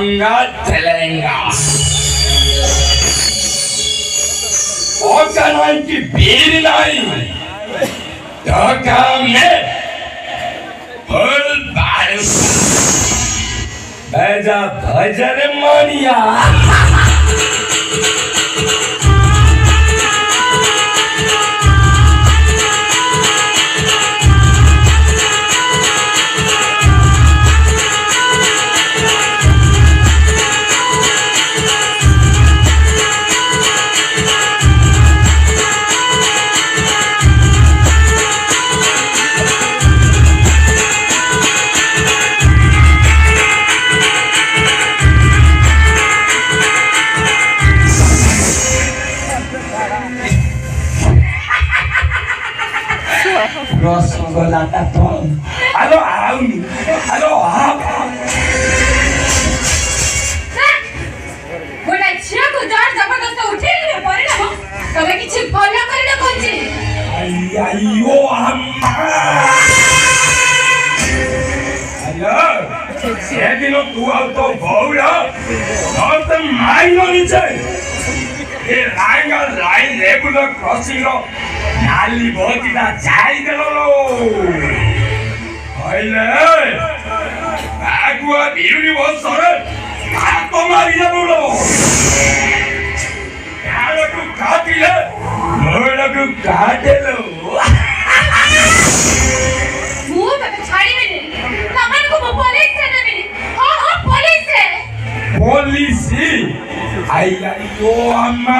पंगा चलेगा और की भीड़ नहीं तो काम में फुल बारिश भेजा भजन मानिया Rosgola Taton. Halo, halo, बोला छिया को जान जबरदस्त उठे ले परे ना तबे किछ फॉलो करे ना कोचे आयो अम्मा हेलो सेदिनो तू आउ तो भौरा और त माइनो निचे ए लाइन रेगुलर क्रॉसिंग रो नाली बोतीटा जाई देलो अहिले आगुआ बिरुनी बहुत सरे काटो मारी जाबलो यारको काटिले मोरको काटेलो मु तके छाड़ी में तमन को पुलिस से ना मिली हां पुलिस से आई आई ओ अम्मा